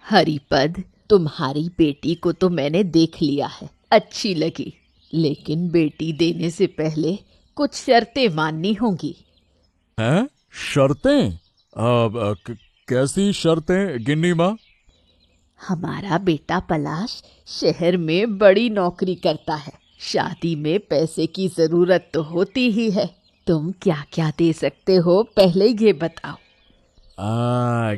हरिपद, तुम्हारी बेटी को तो मैंने देख लिया है, अच्छी लगी, लेकिन बेटी देने से पहले कुछ शर्तें माननी होंगी। हैं? शर्तें? कैसी शर्तें गिन्नी माँ? हमारा बेटा पलाश शहर में बड़ी नौकरी करता है, शादी में पैसे की जरूरत तो होती ही है। तुम क्या क्या दे सकते हो पहले ये बताओ।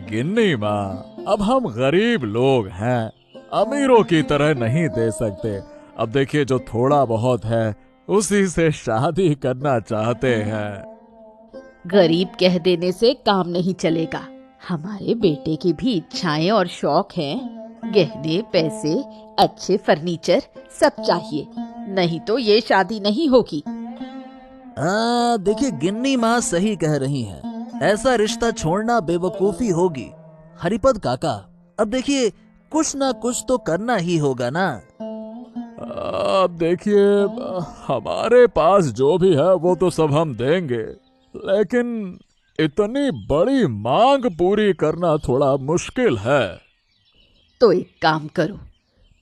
गिन्नी माँ, अब हम गरीब लोग हैं, अमीरों की तरह नहीं दे सकते। अब देखिए, जो थोड़ा बहुत है उसी से शादी करना चाहते हैं। गरीब कह देने से काम नहीं चलेगा। हमारे बेटे की भी इच्छाएं और शौक हैं। गहने, पैसे, अच्छे फर्नीचर सब चाहिए, नहीं तो ये शादी नहीं होगी। देखिए, गिन्नी माँ सही कह रही हैं। ऐसा रिश्ता छोड़ना बेवकूफी होगी। हरिपद काका, अब देखिए, कुछ ना कुछ तो करना ही होगा ना। अब देखिए, हमारे पास जो भी है वो तो सब हम देंगे, लेकिन इतनी बड़ी मांग पूरी करना थोड़ा मुश्किल है। तो एक काम करो,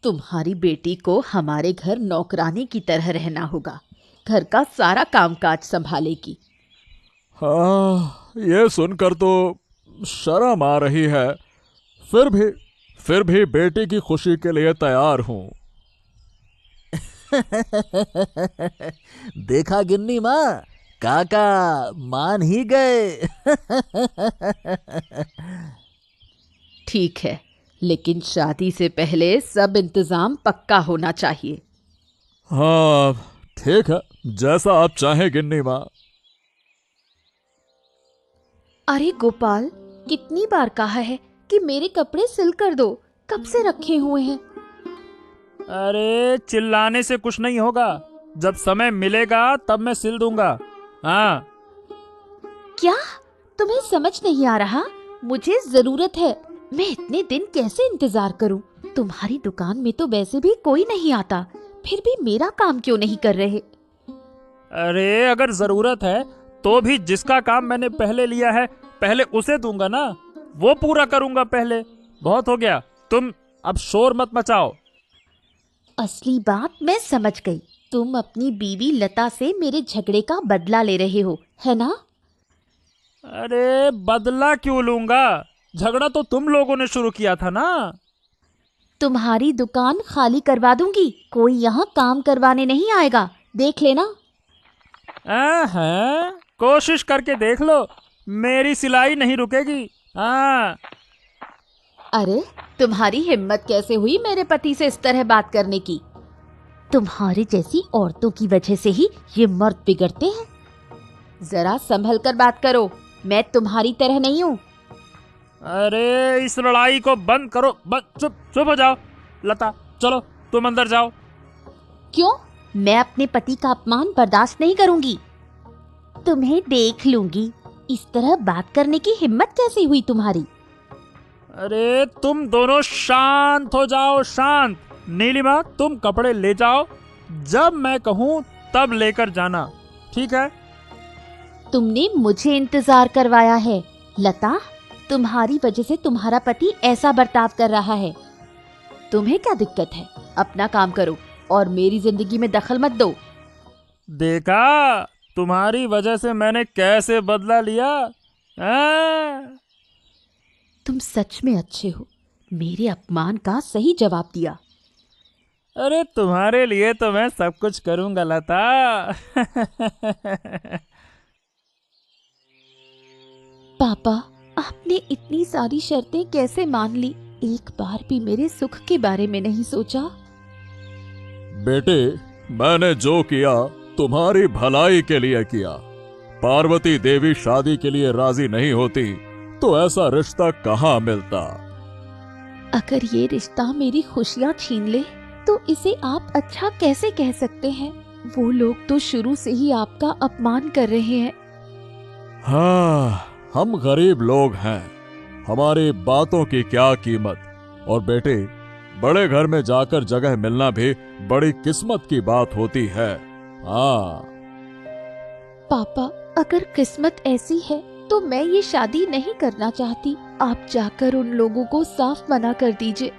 तुम्हारी बेटी को हमारे घर नौकरानी की तरह रहना होगा। घर का सारा कामकाज संभालेगी। हाँ, ये सुनकर तो शर्म आ रही है। फिर भी बेटी की खुशी के लिए तैयार हूँ। देखा गिन्नी माँ, काका मान ही गए। ठीक है, लेकिन शादी से पहले सब इंतजाम पक्का होना चाहिए। हाँ, ठीक है, जैसा आप चाहें गिन्नी माँ। अरे गोपाल, कितनी बार कहा है कि मेरे कपड़े सिल कर दो, कब से रखे हुए हैं। अरे चिल्लाने से कुछ नहीं होगा, जब समय मिलेगा तब मैं सिल दूंगा। हाँ। क्या तुम्हें समझ नहीं आ रहा? मुझे जरूरत है। मैं इतने दिन कैसे इंतजार करूं? तुम्हारी दुकान में तो वैसे भी कोई नहीं आता, फिर भी मेरा काम क्यों नहीं कर रहे? अरे अगर जरूरत है तो भी जिसका काम मैंने पहले लिया है पहले उसे दूंगा ना, वो पूरा करूंगा पहले। बहुत हो गया, तुम अब शोर मत मचाओ। असली बात मैं समझ गई। तुम अपनी बीवी लता से मेरे झगड़े का बदला ले रहे हो, है ना? अरे बदला क्यों लूंगा? झगड़ा तो तुम लोगों ने शुरू किया था ना। तुम्हारी दुकान खाली करवा दूंगी, कोई यहाँ काम करवाने नहीं आएगा, देख लेना। हाँ, कोशिश करके देख लो, मेरी सिलाई नहीं रुकेगी। हाँ। अरे तुम्हारी हिम्मत कैसे हुई मेरे पति से इस तरह बात करने की? तुम्हारी जैसी औरतों की वजह से ही ये मर्द बिगड़ते हैं। जरा संभल कर बात करो, मैं तुम्हारी तरह नहीं हूँ। अरे इस लड़ाई को बंद करो, चुप चुप हो जाओ। लता, चलो तुम अंदर जाओ। क्यों? मैं अपने पति का अपमान बर्दाश्त नहीं करूंगी। तुम्हें देख लूंगी। इस तरह बात करने की हिम्मत कैसे हुई तुम्हारी? अरे तुम दोनों शांत हो जाओ, शांत। नीलिमा, तुम कपड़े ले जाओ, जब मैं कहूँ तब लेकर जाना, ठीक है? तुमने मुझे इंतजार करवाया है। लता, तुम्हारी वजह से तुम्हारा पति ऐसा बर्ताव कर रहा है। तुम्हें क्या दिक्कत है? अपना काम करो और मेरी जिंदगी में दखल मत दो। देखा, तुम्हारी वजह से मैंने कैसे बदला लिया। तुम सच में अच्छे हो, मेरे अपमान का सही जवाब दिया। अरे तुम्हारे लिए तो मैं सब कुछ करूंगा लता। पापा, आपने इतनी सारी शर्तें कैसे मान ली? एक बार भी मेरे सुख के बारे में नहीं सोचा। बेटे, मैंने जो किया तुम्हारी भलाई के लिए किया। पार्वती देवी शादी के लिए राजी नहीं होती तो ऐसा रिश्ता कहाँ मिलता। अगर ये रिश्ता मेरी खुशियाँ छीन ले तो इसे आप अच्छा कैसे कह सकते हैं? वो लोग तो शुरू से ही आपका अपमान कर रहे हैं। हाँ, हम गरीब लोग हैं, हमारी बातों की क्या कीमत। और बेटे, बड़े घर में जाकर जगह मिलना भी बड़ी किस्मत की बात होती है। हाँ। पापा, अगर किस्मत ऐसी है तो मैं ये शादी नहीं करना चाहती। आप जाकर उन लोगों को साफ मना कर दीजिए।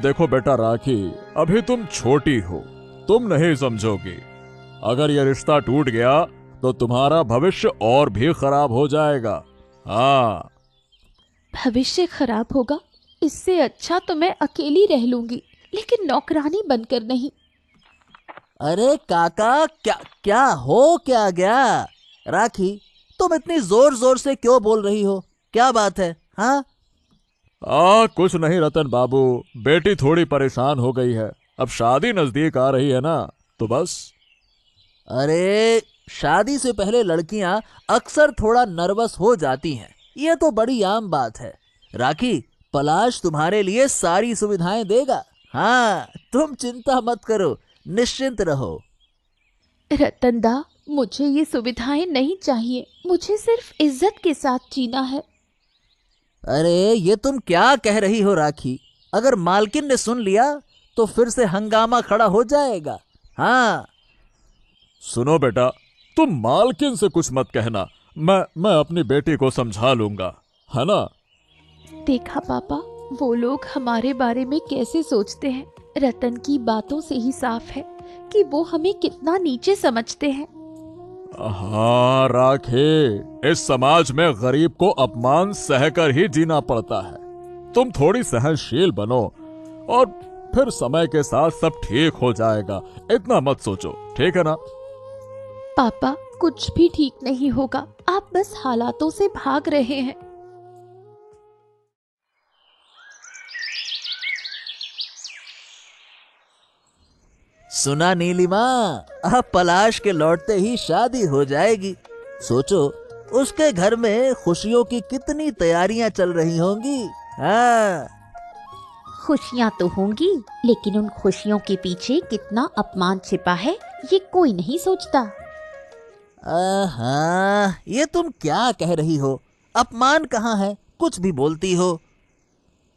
देखो बेटा राखी, अभी तुम छोटी हो, तुम नहीं समझोगी। अगर यह रिश्ता टूट गया तो तुम्हारा भविष्य और भी खराब हो जाएगा। हाँ। भविष्य खराब होगा, इससे अच्छा तो मैं अकेली रह लूंगी, लेकिन नौकरानी बनकर नहीं। अरे काका, क्या क्या गया? राखी, तुम इतनी जोर जोर से क्यों बोल रही हो? क्या बात है? हाँ? कुछ नहीं रतन बाबू, बेटी थोड़ी परेशान हो गई है। अब शादी नजदीक आ रही है ना, तो बस। अरे, शादी से पहले लड़कियां अक्सर थोड़ा नर्वस हो जाती हैं, ये तो बड़ी आम बात है। राखी, पलाश तुम्हारे लिए सारी सुविधाएं देगा। हाँ, तुम चिंता मत करो, निश्चिंत रहो। रतनदा, मुझे ये सुविधाएं नहीं चाहिए, मुझे सिर्फ इज्जत के साथ जीना है। अरे, ये तुम क्या कह रही हो राखी? अगर मालकिन ने सुन लिया तो फिर से हंगामा खड़ा हो जाएगा। हाँ। सुनो बेटा, तुम मालकिन से कुछ मत कहना, मैं अपनी बेटी को समझा लूंगा, है ना? देखा पापा, वो लोग हमारे बारे में कैसे सोचते हैं। रतन की बातों से ही साफ है कि वो हमें कितना नीचे समझते हैं। हाँ राखे, इस समाज में गरीब को अपमान सहकर ही जीना पड़ता है। तुम थोड़ी सहनशील बनो और फिर समय के साथ सब ठीक हो जाएगा। इतना मत सोचो, ठीक है ना? पापा, कुछ भी ठीक नहीं होगा, आप बस हालातों से भाग रहे हैं। सुना नीलिमा, अब पलाश के लौटते ही शादी हो जाएगी। सोचो, उसके घर में खुशियों की कितनी तैयारियां चल रही होंगी। हाँ। खुशियां तो होंगी, लेकिन उन खुशियों के पीछे कितना अपमान छिपा है, ये कोई नहीं सोचता। हाँ, ये तुम क्या कह रही हो? अपमान कहाँ है? कुछ भी बोलती हो।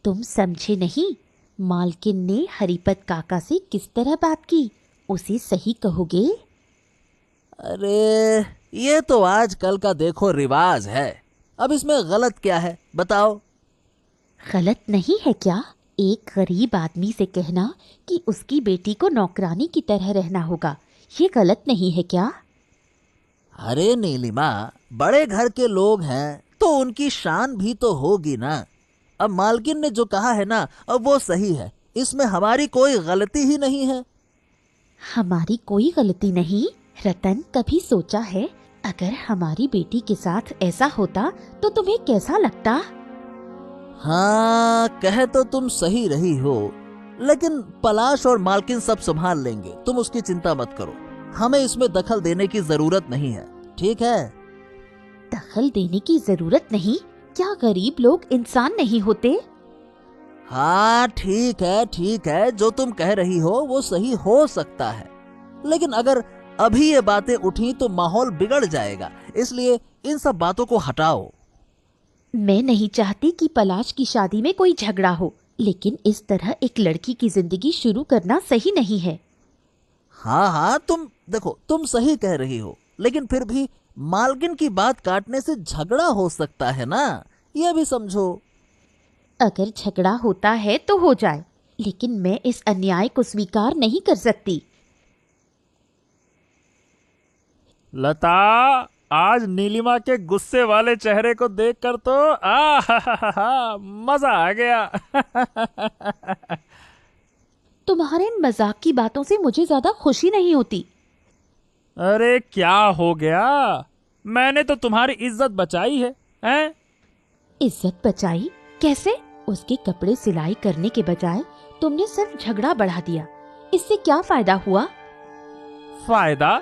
तुम समझे नहीं, मालकिन ने हरिपत काका से किस तरह बात की, उसे सही कहोगे? अरे, ये तो आजकल का देखो रिवाज है, अब इसमें गलत क्या है बताओ? गलत नहीं है क्या एक गरीब आदमी से कहना कि उसकी बेटी को नौकरानी की तरह रहना होगा? ये गलत नहीं है क्या? अरे नीलिमा, बड़े घर के लोग हैं तो उनकी शान भी तो होगी ना। अब मालकिन ने जो कहा है ना, अब वो सही है, इसमें हमारी कोई गलती ही नहीं है। हमारी कोई गलती नहीं? रतन, कभी सोचा है अगर हमारी बेटी के साथ ऐसा होता तो तुम्हें कैसा लगता? हाँ, कहे तो तुम सही रही हो, लेकिन पलाश और मालकिन सब संभाल लेंगे, तुम उसकी चिंता मत करो। हमें इसमें दखल देने की जरूरत नहीं है, ठीक है? दखल देने की जरूरत नहीं? क्या गरीब लोग इंसान नहीं होते? हाँ, ठीक है, जो तुम कह रही हो वो सही हो सकता है, लेकिन अगर अभी ये बातें उठी तो माहौल बिगड़ जाएगा, इसलिए इन सब बातों को हटाओ। मैं नहीं चाहती कि पलाश की शादी में कोई झगड़ा हो, लेकिन इस तरह एक लड़की की जिंदगी शुरू करना सही नहीं है। हाँ, तुम देखो, तुम सही कह रही हो, लेकिन फिर भी मालकिन की बात काटने से झगड़ा हो सकता है ना, यह भी समझो। अगर झगड़ा होता है तो हो जाए, लेकिन मैं इस अन्याय को स्वीकार नहीं कर सकती। लता, आज नीलिमा के गुस्से वाले चेहरे को देखकर तो मजा आ गया। तुम्हारे इन मजाक की बातों से मुझे ज्यादा खुशी नहीं होती। अरे क्या हो गया? मैंने तो तुम्हारी इज्जत बचाई है, हैं? इज्जत बचाई? कैसे? उसके कपड़े सिलाई करने के बजाय तुमने सिर्फ झगड़ा बढ़ा दिया, इससे क्या फायदा हुआ? फायदा?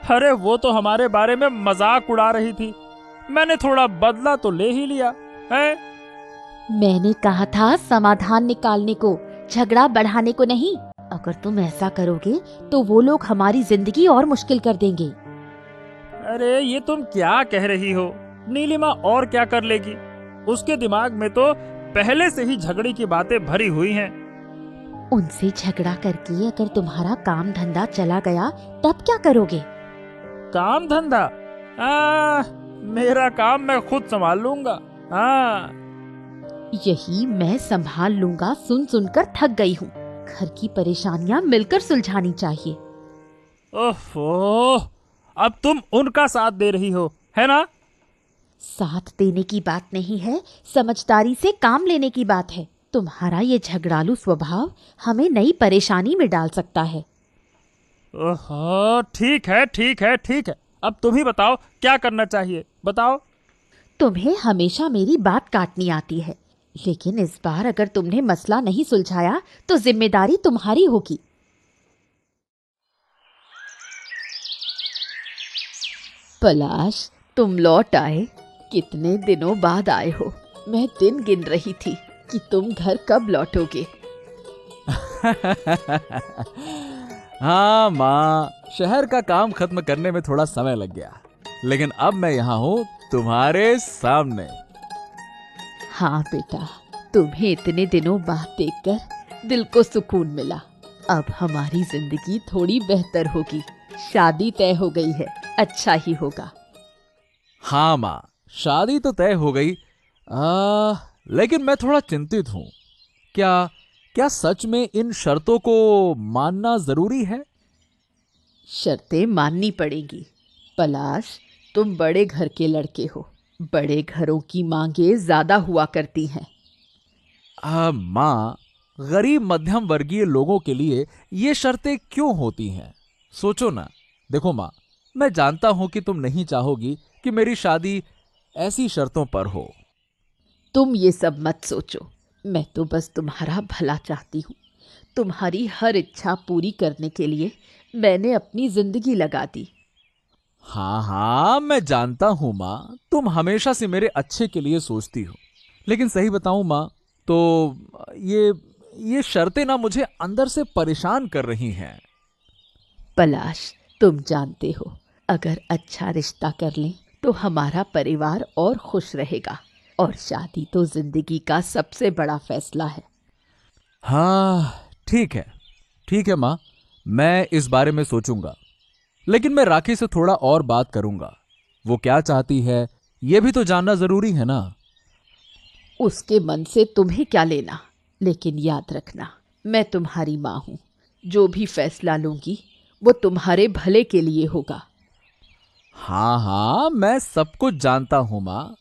अरे वो तो हमारे बारे में मजाक उड़ा रही थी, मैंने थोड़ा बदला तो ले ही लिया है। मैंने कहा था समाधान निकालने को, झगड़ा बढ़ाने को नहीं। अगर तुम ऐसा करोगे तो वो लोग हमारी जिंदगी और मुश्किल कर देंगे। अरे ये तुम क्या कह रही हो? नीलिमा और क्या कर लेगी? उसके दिमाग में तो पहले से ही झगड़े की बातें भरी हुई हैं। उनसे झगड़ा करके अगर तुम्हारा काम धंधा चला गया तब क्या करोगे? काम धंधा? मेरा काम मैं खुद संभाल लूंगा। हाँ। यही मैं संभाल लूंगा, सुन सुनकर थक गई हूँ। घर की परेशानियां मिलकर सुलझानी चाहिए। ओहो, अब तुम उनका साथ दे रही हो, है ना? साथ देने की बात नहीं है, समझदारी से काम लेने की बात है। तुम्हारा ये झगड़ालू स्वभाव हमें नई परेशानी में डाल सकता है। ओहो, ठीक है ठीक है ठीक है, अब तुम ही बताओ क्या करना चाहिए, बताओ। तुम्हें हमेशा मेरी बात काटनी आती है, लेकिन इस बार अगर तुमने मसला नहीं सुलझाया तो जिम्मेदारी तुम्हारी होगी। पलाश, तुम लौट आए। कितने दिनों बाद आए हो। मैं दिन गिन रही थी कि तुम घर कब लौटोगे। हाँ माँ, शहर का काम खत्म करने में थोड़ा समय लग गया, लेकिन अब मैं यहाँ हूँ तुम्हारे सामने। हाँ बेटा, तुम्हें इतने दिनों बाद देखकर दिल को सुकून मिला। अब हमारी जिंदगी थोड़ी बेहतर होगी। शादी तय हो गई है, अच्छा ही होगा। हाँ माँ, शादी तो तय हो गई, लेकिन मैं थोड़ा चिंतित हूँ। क्या सच में इन शर्तों को मानना जरूरी है? शर्तें माननी पड़ेगी। पलाश, तुम बड़े घर के लड़के हो। बड़े घरों की मांगे ज्यादा हुआ करती हैं। माँ, गरीब मध्यम वर्गीय लोगों के लिए ये शर्तें क्यों होती हैं? सोचो ना। देखो माँ, मैं जानता हूं कि तुम नहीं चाहोगी कि मेरी शादी ऐसी शर्तों पर हो। तुम ये सब मत सोचो, मैं तो बस तुम्हारा भला चाहती हूँ। तुम्हारी हर इच्छा पूरी करने के लिए मैंने अपनी जिंदगी लगा दी। हाँ हाँ, मैं जानता हूं माँ, तुम हमेशा से मेरे अच्छे के लिए सोचती हो। लेकिन सही बताऊं माँ, तो ये शर्तें ना मुझे अंदर से परेशान कर रही हैं। पलाश, तुम जानते हो, अगर अच्छा रिश्ता कर लें तो हमारा परिवार और खुश रहेगा। और शादी तो जिंदगी का सबसे बड़ा फैसला है। हाँ ठीक है माँ, मैं इस बारे में सोचूंगा। लेकिन मैं राखी से थोड़ा और बात करूंगा। वो क्या चाहती है ये भी तो जानना जरूरी है ना। उसके मन से तुम्हें क्या लेना, लेकिन याद रखना, मैं तुम्हारी माँ हूँ। जो भी फैसला लूंगी वो तुम्हारे भले के लिए होगा। हाँ हाँ, मैं सब कुछ जानता हूं माँ,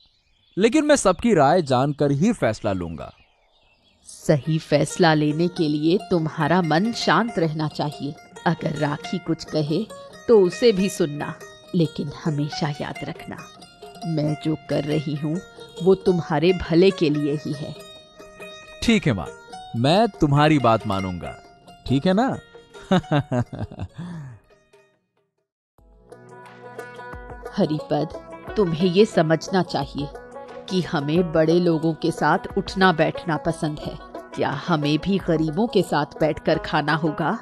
लेकिन मैं सबकी राय जानकर ही फैसला लूंगा। सही फैसला लेने के लिए तुम्हारा मन शांत रहना चाहिए। अगर राखी कुछ कहे तो उसे भी सुनना, लेकिन हमेशा याद रखना, मैं जो कर रही हूँ वो तुम्हारे भले के लिए ही है। ठीक है माँ, मैं तुम्हारी बात मानूंगा, ठीक है ना? हरिपद, तुम्हें ये समझना चाहिए कि हमें बड़े लोगों के साथ उठना बैठना पसंद है। क्या हमें भी गरीबों के साथ बैठकर खाना होगा?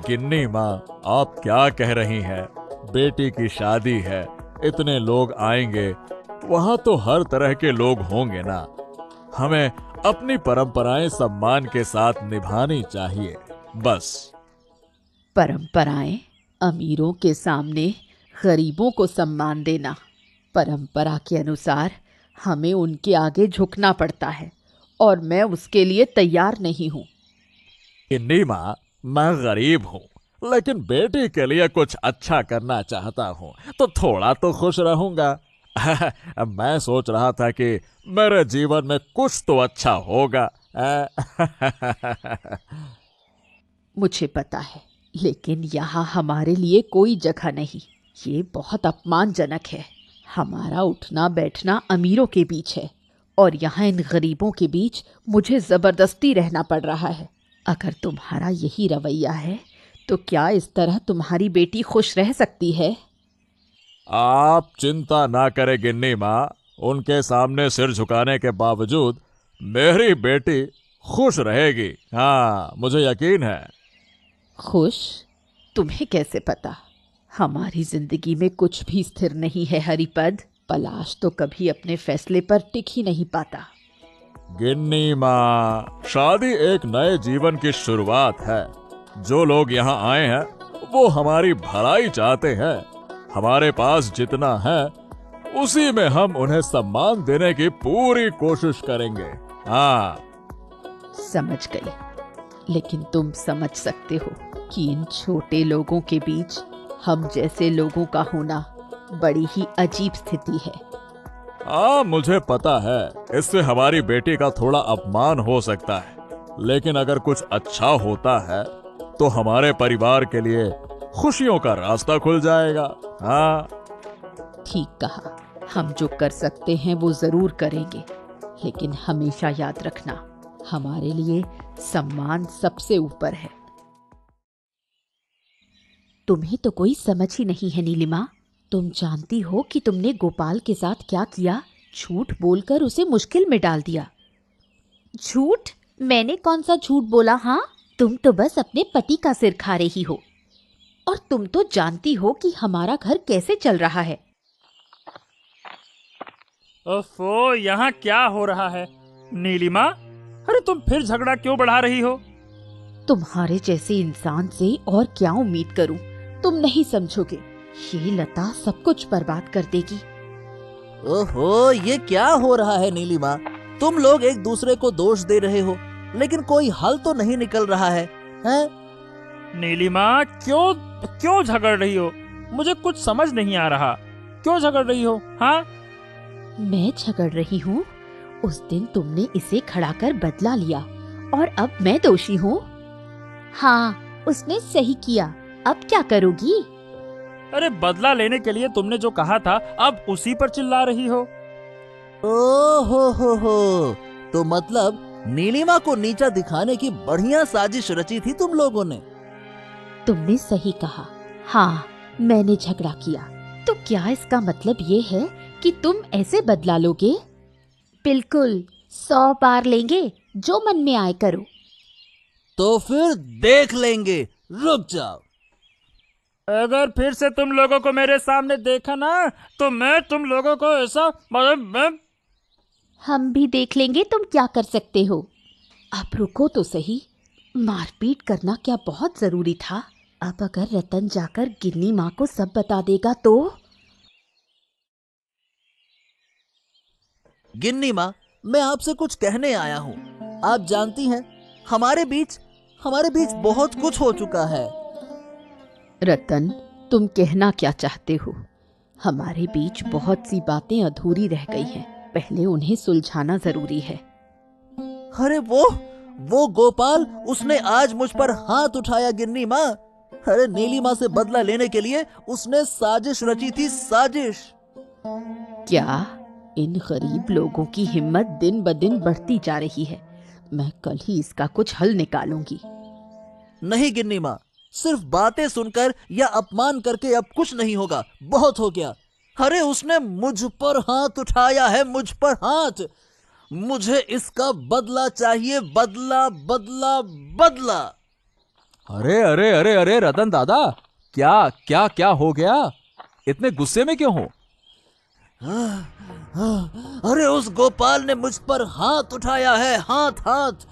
गिन्नी माँ, आप क्या कह रही हैं? बेटी की शादी है, इतने लोग आएंगे, वहाँ तो हर तरह के लोग होंगे ना। हमें अपनी परंपराएं सम्मान के साथ निभानी चाहिए, बस। परंपराएं? अमीरों के सामने गरीबों को सम्मान देना। परंपरा के अनुसार हमें उनके आगे झुकना पड़ता है, और मैं उसके लिए तैयार नहीं हूँ। गिन्नी माँ, मैं गरीब हूँ, लेकिन बेटी के लिए कुछ अच्छा करना चाहता हूँ, तो थोड़ा तो खुश रहूंगा। मैं सोच रहा था कि मेरे जीवन में कुछ तो अच्छा होगा। मुझे पता है, लेकिन यहाँ हमारे लिए कोई जगह नहीं। ये बहुत अपमानजनक है। हमारा उठना बैठना अमीरों के बीच है, और यहाँ इन गरीबों के बीच मुझे जबरदस्ती रहना पड़ रहा है। अगर तुम्हारा यही रवैया है तो क्या इस तरह तुम्हारी बेटी खुश रह सकती है? आप चिंता ना करें गिन्नी माँ, उनके सामने सिर झुकाने के बावजूद मेरी बेटी खुश रहेगी। हाँ, मुझे यकीन है। खुश? तुम्हें कैसे पता? हमारी जिंदगी में कुछ भी स्थिर नहीं है हरिपद। पलाश तो कभी अपने फैसले पर टिक ही नहीं पाता। गिन्नी माँ, शादी एक नए जीवन की शुरुआत है। जो लोग यहाँ आए हैं वो हमारी भलाई चाहते हैं। हमारे पास जितना है उसी में हम उन्हें सम्मान देने की पूरी कोशिश करेंगे। हाँ। समझ गई, लेकिन तुम समझ सकते हो कि इन छोटे लोगों के बीच हम जैसे लोगों का होना बड़ी ही अजीब स्थिति है। हाँ, मुझे पता है इससे हमारी बेटी का थोड़ा अपमान हो सकता है, लेकिन अगर कुछ अच्छा होता है तो हमारे परिवार के लिए खुशियों का रास्ता खुल जाएगा। हाँ। ठीक कहा, हम जो कर सकते हैं वो जरूर करेंगे, लेकिन हमेशा याद रखना हमारे लिए सम्मान सबसे ऊपर है। तुम्हें तो कोई समझ ही नहीं है नीलिमा। तुम जानती हो कि तुमने गोपाल के साथ क्या किया? झूठ बोलकर उसे मुश्किल में डाल दिया। झूठ? मैंने कौन सा झूठ बोला? हाँ, तुम तो बस अपने पति का सिर खा रही हो, और तुम तो जानती हो कि हमारा घर कैसे चल रहा है। ओफो, यहाँ क्या हो रहा है? नीलिमा, अरे तुम फिर झगड़ा क्यों बढ़ा रही हो? तुम्हारे जैसे इंसान से और क्या उम्मीद करूं? तुम नहीं समझोगे, ये लता सब कुछ बर्बाद कर देगी। ओहो, ये क्या हो रहा है नीलिमा? तुम लोग एक दूसरे को दोष दे रहे हो, लेकिन कोई हल तो नहीं निकल रहा है, हैं? नीलिमा, क्यों झगड़ रही हो? मुझे कुछ समझ नहीं आ रहा। क्यों झगड़ रही हो? हाँ, मैं झगड़ रही हूँ? उस दिन तुमने इसे खड़ा कर बदला लिया और अब मैं दोषी हूँ? हाँ, उसने सही किया। अब क्या करोगी? अरे बदला लेने के लिए तुमने जो कहा था, अब उसी पर चिल्ला रही हो। हो, तो मतलब नीलिमा को नीचा दिखाने की बढ़िया साजिश रची थी तुम लोगों ने। तुमने सही कहा। हाँ, मैंने झगड़ा किया। तो क्या इसका मतलब ये है कि तुम ऐसे बदला लोगे? बिल्कुल, 100 बार लेंगे, जो मन में आए करो। तो फिर देख लेंगे, रुक जाओ। अगर फिर से तुम लोगों को मेरे सामने देखा ना, तो मैं तुम लोगों को ऐसा हम भी देख लेंगे तुम क्या कर सकते हो। अब रुको तो सही, मारपीट करना क्या बहुत जरूरी था? अब अगर रतन जाकर गिन्नी माँ को सब बता देगा तो? गिन्नी माँ, मैं आपसे कुछ कहने आया हूँ। आप जानती हैं, हमारे बीच बहुत कुछ हो चुका है। रतन, तुम कहना क्या चाहते हो? हमारे बीच बहुत सी बातें अधूरी रह गई हैं, पहले उन्हें सुलझाना जरूरी है। अरे वो गोपाल, उसने आज मुझ पर हाथ उठाया गिन्नी माँ। अरे नीलिमा से बदला लेने के लिए उसने साजिश रची थी, साजिश। क्या? इन गरीब लोगों की हिम्मत दिन ब दिन बढ़ती जा रही है। मैं कल ही इसका कुछ हल निकालूंगी। नहीं गिन्नी माँ, सिर्फ बातें सुनकर या अपमान करके अब कुछ नहीं होगा, बहुत हो गया। अरे उसने मुझ पर हाथ उठाया है, मुझ पर हाथ। मुझे इसका बदला चाहिए, बदला बदला बदला। अरे अरे अरे अरे रतन दादा, क्या क्या क्या हो गया? इतने गुस्से में क्यों हो? अरे उस गोपाल ने मुझ पर हाथ उठाया है, हाथ,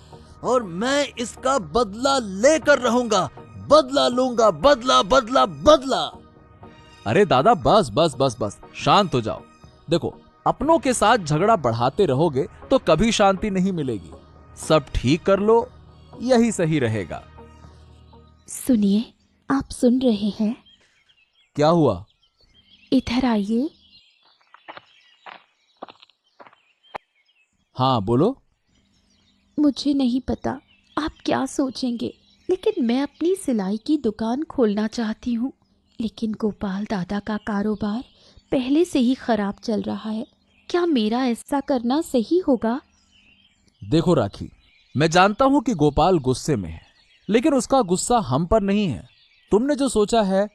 और मैं इसका बदला लेकर रहूंगा। बदला लूंगा, बदला बदला बदला। अरे दादा, बस बस बस बस, शांत हो जाओ। देखो, अपनों के साथ झगड़ा बढ़ाते रहोगे तो कभी शांति नहीं मिलेगी। सब ठीक कर लो, यही सही रहेगा। सुनिए, आप सुन रहे हैं? क्या हुआ? इधर आइए। हाँ बोलो। मुझे नहीं पता आप क्या सोचेंगे, लेकिन मैं अपनी सिलाई की दुकान खोलना चाहती हूँ। लेकिन गोपाल दादा का कारोबार पहले से ही खराब चल रहा है। क्या मेरा ऐसा करना सही होगा? देखो राखी, मैं जानता हूं कि गोपाल गुस्से में है, लेकिन उसका गुस्सा हम पर नहीं है। तुमने जो सोचा है,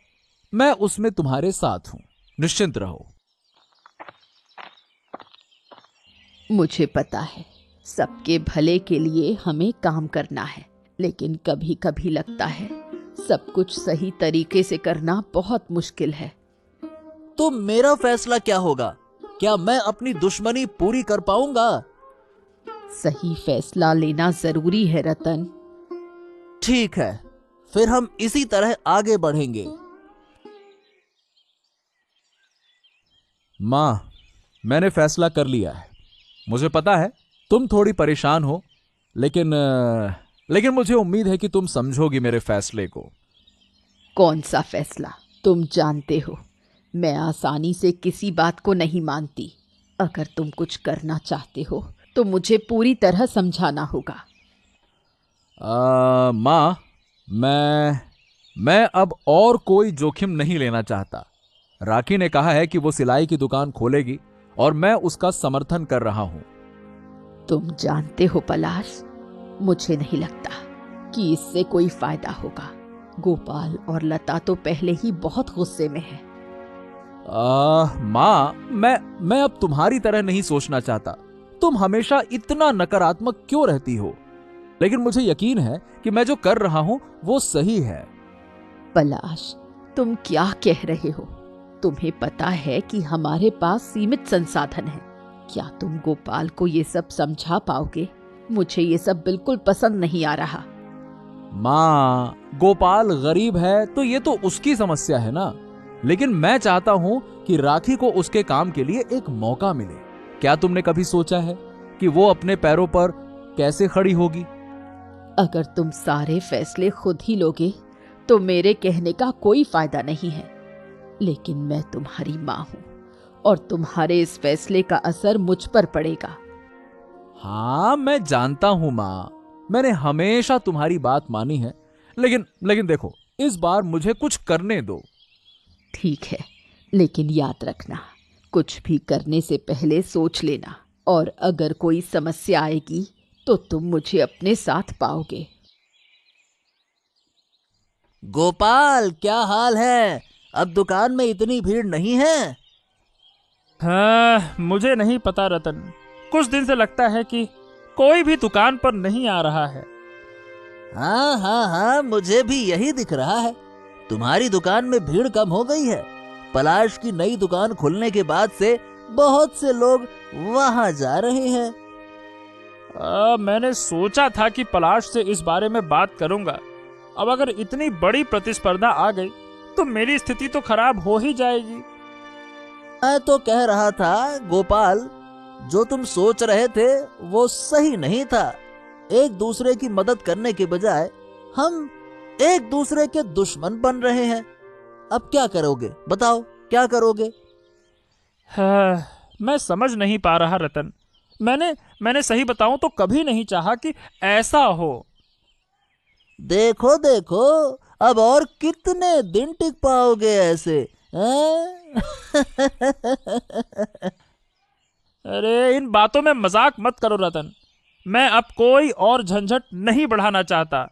मैं उसमें तुम्हारे साथ हूं, निश्चिंत रहो। मुझे पता है, सबके भले के लिए हमें काम करना है, लेकिन कभी कभी लगता है सब कुछ सही तरीके से करना बहुत मुश्किल है। तो मेरा फैसला क्या होगा? क्या मैं अपनी दुश्मनी पूरी कर पाऊंगा? सही फैसला लेना जरूरी है रतन। ठीक है, फिर हम इसी तरह आगे बढ़ेंगे। मां, मैंने फैसला कर लिया है। मुझे पता है तुम थोड़ी परेशान हो, लेकिन मुझे उम्मीद है कि तुम समझोगी मेरे फैसले को। कौन सा फैसला? तुम जानते हो मैं आसानी से किसी बात को नहीं मानती। अगर तुम कुछ करना चाहते हो तो मुझे पूरी तरह समझाना होगा। माँ, मैं अब और कोई जोखिम नहीं लेना चाहता। राखी ने कहा है कि वो सिलाई की दुकान खोलेगी और मैं उसका समर्थन कर रहा हूं। तुम जानते हो पलाश, मुझे नहीं लगता कि इससे कोई फायदा होगा। गोपाल और लता तो पहले ही बहुत गुस्से में है। माँ, मैं अब तुम्हारी तरह नहीं सोचना चाहता। तुम हमेशा इतना नकारात्मक क्यों रहती हो? लेकिन मुझे यकीन है कि मैं जो कर रहा हूं वो सही है। पलाश, तुम क्या कह रहे हो? तुम्हें पता है कि हमारे पास सीमित संसाधन हैं। क्या तुम गोपाल को ये सब समझा पाओगे? मुझे ये सब बिल्कुल पसंद नहीं आ रहा। माँ, गोपाल गरीब है तो ये तो उसकी समस्या है ना, लेकिन मैं चाहता हूं कि राखी को उसके काम के लिए एक मौका मिले। क्या तुमने कभी सोचा है कि वो अपने पैरों पर कैसे खड़ी होगी? अगर तुम सारे फैसले खुद ही लोगे तो मेरे कहने का कोई फायदा नहीं है। लेकिन मैं तुम्हारी माँ हूं और तुम्हारे इस फैसले का असर मुझ पर पड़ेगा। हाँ, मैं जानता हूं माँ, मैंने हमेशा तुम्हारी बात मानी है, लेकिन देखो, इस बार मुझे कुछ करने दो। ठीक है, लेकिन याद रखना, कुछ भी करने से पहले सोच लेना, और अगर कोई समस्या आएगी तो तुम मुझे अपने साथ पाओगे। गोपाल, क्या हाल है? अब दुकान में इतनी भीड़ नहीं है? हाँ, मुझे नहीं पता रतन, कुछ दिन से लगता है कि कोई भी दुकान पर नहीं आ रहा है। हाँ हाँ हाँ, मुझे भी यही दिख रहा है। तुम्हारी दुकान में भीड़ कम हो गई है। पलाश की नई दुकान खुलने के बाद से बहुत से लोग वहां जा रहे हैं। मैंने सोचा था कि पलाश से इस बारे में बात करूंगा। अब अगर इतनी बड़ी प्रतिस्पर्धा आ गई तो मेरी स्थिति तो खराब हो ही जाएगी। मैं तो कह रहा था गोपाल, जो तुम सोच रहे थे वो सही नहीं था। एक दूसरे की मदद करने के बजाय हम एक दूसरे के दुश्मन बन रहे हैं। अब क्या करोगे? बताओ, क्या करोगे? हाँ, मैं समझ नहीं पा रहा रतन। मैंने सही बताऊं तो कभी नहीं चाहा कि ऐसा हो। देखो देखो, अब और कितने दिन टिक पाओगे ऐसे, हैं? अरे, इन बातों में मजाक मत करो रतन। मैं अब कोई और झंझट नहीं बढ़ाना चाहता।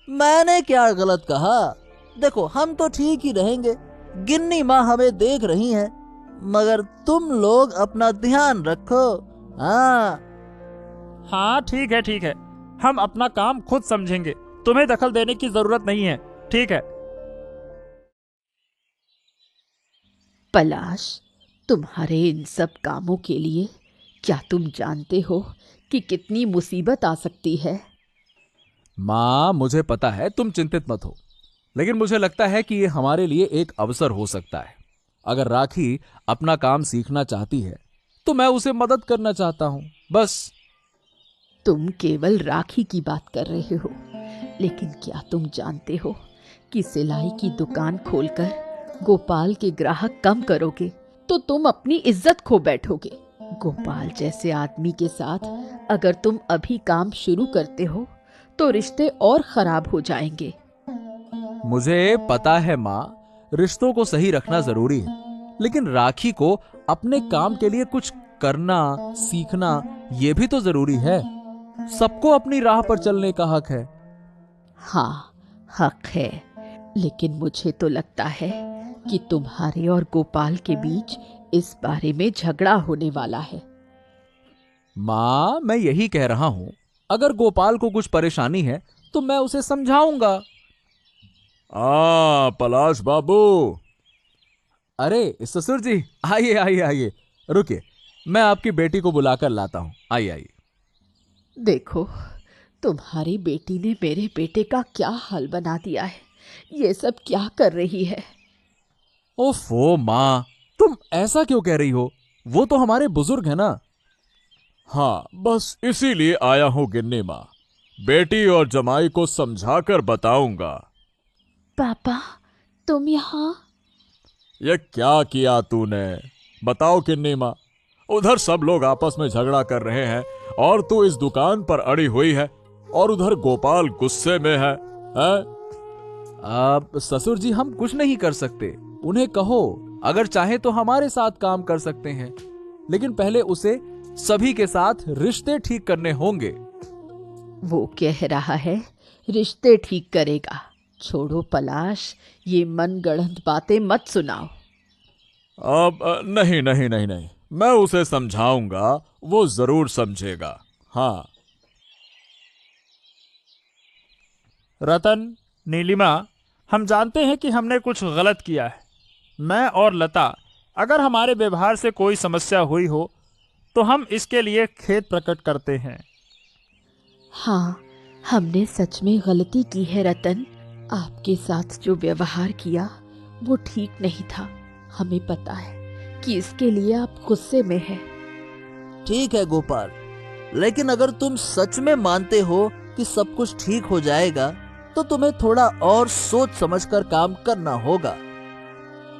मैंने क्या गलत कहा? देखो, हम तो ठीक ही रहेंगे। गिन्नी माँ हमें देख रही हैं, मगर तुम लोग अपना ध्यान रखो। हाँ हाँ, ठीक है, हम अपना काम खुद समझेंगे। तुम्हें दखल देने की जरूरत नहीं है, ठीक है? पलाश, तुम्हारे इन सब कामों के लिए क्या तुम जानते हो कि कितनी मुसीबत आ सकती है? माँ, मुझे पता है, तुम चिंतित मत हो, लेकिन मुझे लगता है कि ये हमारे लिए एक अवसर हो सकता है। अगर राखी अपना काम सीखना चाहती है तो मैं उसे मदद करना चाहता हूं, बस। तुम केवल राखी की बात कर रहे हो, लेकिन क्या तुम जानते हो कि सिलाई की दुकान खोलकर गोपाल के ग्राहक कम करोगे तो तुम अपनी इज्जत खो बैठोगे। गोपाल जैसे आदमी के साथ अगर तुम अभी काम शुरू करते हो तो रिश्ते और खराब हो जाएंगे। मुझे पता है माँ, रिश्तों को सही रखना जरूरी है, लेकिन राखी को अपने काम के लिए कुछ करना सीखना ये भी तो जरूरी है। सबको अपनी राह पर चलने का हक है। हाँ, हक है, लेकिन मुझे तो लगता है कि तुम्हारे और गोपाल के बीच इस बारे में झगड़ा होने वाला है। माँ, मैं यही कह रहा हूं, अगर गोपाल को कुछ परेशानी है तो मैं उसे समझाऊंगा। पलाश बाबू। अरे ससुर जी, आइए आइए आइए, रुकिए, मैं आपकी बेटी को बुलाकर लाता हूं। आइए आइए। देखो, तुम्हारी बेटी ने मेरे बेटे का क्या हाल बना दिया है। ये सब क्या कर रही है? ओफो माँ, तुम ऐसा क्यों कह रही हो? वो तो हमारे बुजुर्ग है ना। हाँ, बस इसीलिए आया हूं गिन्नी माँ। बेटी और जमाई को समझाकर बताऊंगा। पापा, तुम यहाँ? ये क्या किया तूने? बताओ गिन्नी माँ। उधर सब लोग आपस में झगड़ा कर रहे हैं और तू इस दुकान पर अड़ी हुई है, और उधर गोपाल गुस्से में है, हैं? अब ससुर जी, हम कुछ नहीं कर सकते। उन्हें कहो, अगर चाहे तो हमारे साथ काम कर सकते हैं, लेकिन पहले उसे सभी के साथ रिश्ते ठीक करने होंगे। वो कह रहा है रिश्ते ठीक करेगा। छोड़ो पलाश, ये मनगढ़ंत बातें मत सुनाओ। अब नहीं नहीं नहीं नहीं, मैं उसे समझाऊंगा, वो जरूर समझेगा। हाँ। रतन, नीलिमा, हम जानते हैं कि हमने कुछ गलत किया है। मैं और लता, अगर हमारे व्यवहार से कोई समस्या हुई हो तो हम इसके लिए खेद प्रकट करते हैं। हाँ, हमने सच में गलती की है रतन। आपके साथ जो व्यवहार किया वो ठीक नहीं था। हमें पता है कि इसके लिए आप गुस्से में हैं। ठीक है गोपाल, लेकिन अगर तुम सच में मानते हो कि सब कुछ ठीक हो जाएगा तो तुम्हें थोड़ा और सोच समझकर काम करना होगा।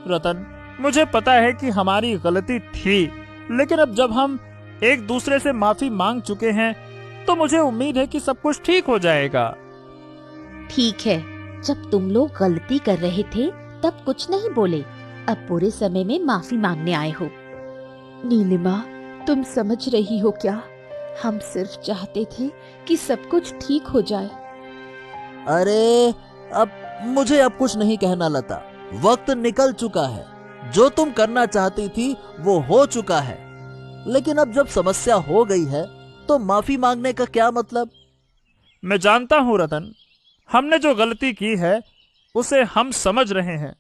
रतन, मुझे पता है कि हमारी गलती थी, लेकिन अब जब हम एक दूसरे से माफी मांग चुके हैं तो मुझे उम्मीद है कि सब कुछ ठीक हो जाएगा। ठीक है, जब तुम लोग गलती कर रहे थे तब कुछ नहीं बोले, अब पूरे समय में माफी मांगने आए हो। नीलिमा, तुम समझ रही हो क्या? हम सिर्फ चाहते थे कि सब कुछ ठीक हो जाए। अरे अब मुझे अब कुछ नहीं कहना लता, वक्त निकल चुका है। जो तुम करना चाहती थी वो हो चुका है, लेकिन अब जब समस्या हो गई है तो माफी मांगने का क्या मतलब? मैं जानता हूँ रतन, हमने जो गलती की है उसे हम समझ रहे हैं,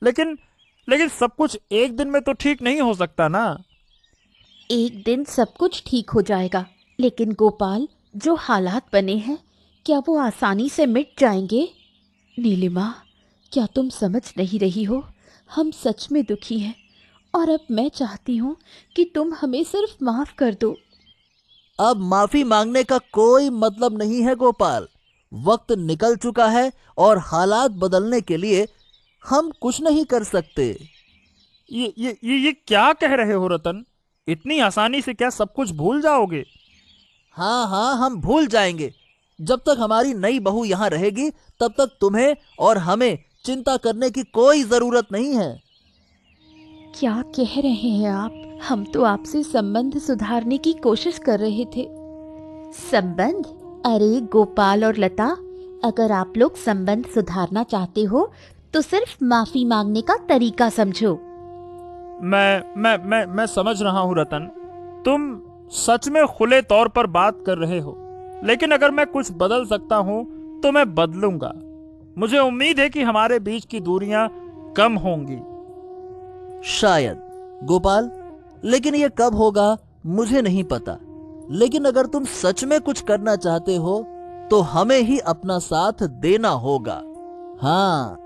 लेकिन सब कुछ एक दिन में तो ठीक नहीं हो सकता ना। एक दिन सब कुछ ठीक हो जाएगा, लेकिन गोपाल, जो हालात बने हैं क्या वो आसानी से मिट जाएंगे? नीलिमा, क्या तुम समझ नहीं रही हो? हम सच में दुखी हैं और अब मैं चाहती हूँ कि तुम हमें सिर्फ माफ कर दो। अब माफी मांगने का कोई मतलब नहीं है गोपाल। वक्त निकल चुका है और हालात बदलने के लिए हम कुछ नहीं कर सकते। ये क्या कह रहे हो रतन? इतनी आसानी से क्या सब कुछ भूल जाओगे? हाँ हाँ, हम भूल जाएंगे। जब तक हमारी नई बहू यहाँ रहेगी तब तक तुम्हें और हमें चिंता करने की कोई जरूरत नहीं है। क्या कह रहे हैं आप? हम तो आपसे संबंध सुधारने की कोशिश कर रहे थे। संबंध? अरे गोपाल और लता, अगर आप लोग संबंध सुधारना चाहते हो तो सिर्फ माफी मांगने का तरीका समझो। मैं समझ रहा हूँ रतन, तुम सच में खुले तौर पर बात कर रहे हो, लेकिन अगर मैं कुछ बदल सकता हूँ तो मैं बदलूंगा। मुझे उम्मीद है कि हमारे बीच की दूरियां कम होंगी। शायद गोपाल, लेकिन ये कब होगा मुझे नहीं पता। लेकिन अगर तुम सच में कुछ करना चाहते हो तो हमें ही अपना साथ देना होगा। हाँ,